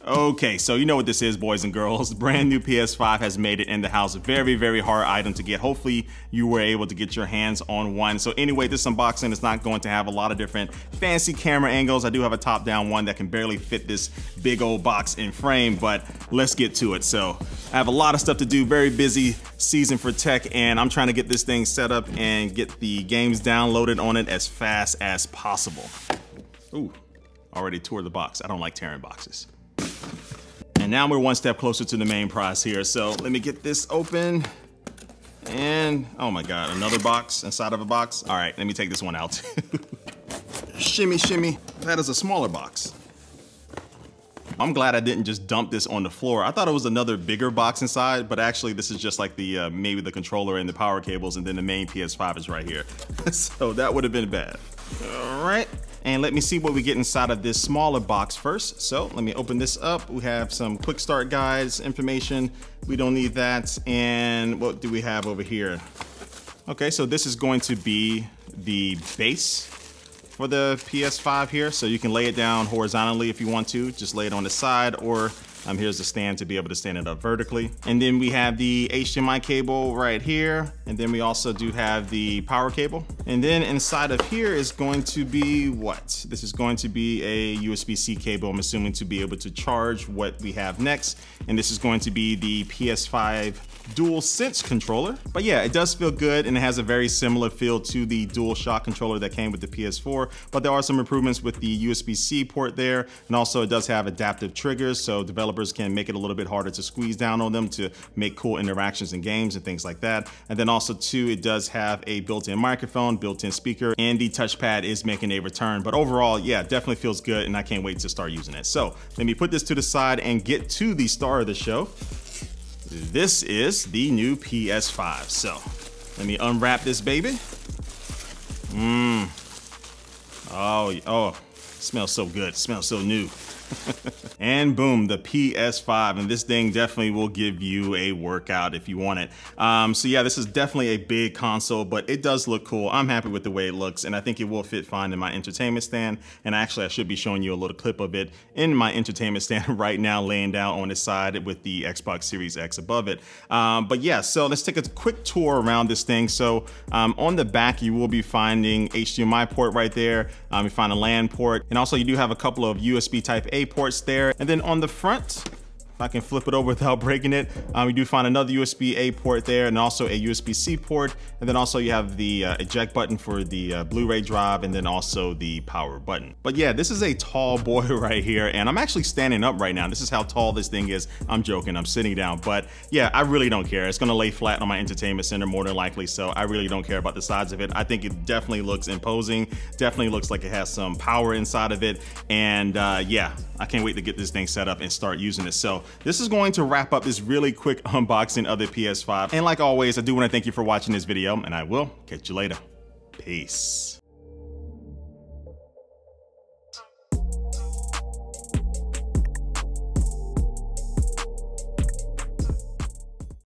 Okay, so you know what this is, boys and girls. Brand new PS5 has made it in the house. Very, very hard item to get. Hopefully you were able to get your hands on one. So anyway, this unboxing is not going to have a lot of different fancy camera angles. I do have a top-down one that can barely fit this big old box in frame, but let's get to it. So I have a lot of stuff to do, very busy season for tech, and I'm trying to get this thing set up and get the games downloaded on it as fast as possible. Ooh, already tore the box. I don't like tearing boxes. And now we're one step closer to the main prize here. So let me get this open. And oh my God, another box inside of a box. All right, let me take this one out. Shimmy, shimmy. That is a smaller box. I'm glad I didn't just dump this on the floor. I thought it was another bigger box inside, but actually this is just like the maybe the controller and the power cables, and then the main PS5 is right here. So that would have been bad. All right. And let me see what we get inside of this smaller box first. So let me open this up. We have some quick start guides, information. We don't need that. And what do we have over here? Okay, so this is going to be the base for the PS5 here. So you can lay it down horizontally if you want to, just lay it on the side, or here's the stand to be able to stand it up vertically. And then we have the HDMI cable right here. And then we also do have the power cable. And then inside of here is going to be what? This is going to be a USB-C cable, I'm assuming, to be able to charge what we have next. And this is going to be the PS5 DualSense controller. But yeah, it does feel good, and it has a very similar feel to the DualShock controller that came with the PS4, but there are some improvements with the USB-C port there, and also it does have adaptive triggers, so developers can make it a little bit harder to squeeze down on them to make cool interactions in games and things like that. And then also too, it does have a built-in microphone, built-in speaker, and the touchpad is making a return. But overall, yeah, definitely feels good, and I can't wait to start using it. So let me put this to the side and get to the star of the show. This is the new PS5. So let me unwrap this baby. Oh, smells so good. Smells so new. And boom, the PS5, and this thing definitely will give you a workout if you want it. So yeah, this is definitely a big console, but it does look cool. I'm happy with the way it looks, and I think it will fit fine in my entertainment stand. And actually, I should be showing you a little clip of it in my entertainment stand right now, laying down on its side with the Xbox Series X above it. But yeah, so let's take a quick tour around this thing. So on the back, you will be finding HDMI port right there. You find a LAN port, and also you do have a couple of USB Type A ports there. And then on the front, if I can flip it over without breaking it, we do find another USB-A port there, and also a USB-C port. And then also you have the eject button for the Blu-ray drive, and then also the power button. But yeah, this is a tall boy right here, and I'm actually standing up right now. This is how tall this thing is. I'm joking, I'm sitting down, but yeah, I really don't care. It's gonna lay flat on my entertainment center more than likely, so I really don't care about the size of it. I think it definitely looks imposing, definitely looks like it has some power inside of it, and yeah, I can't wait to get this thing set up and start using it. So this is going to wrap up this really quick unboxing of the PS5. And like always, I do want to thank you for watching this video, and I will catch you later. Peace.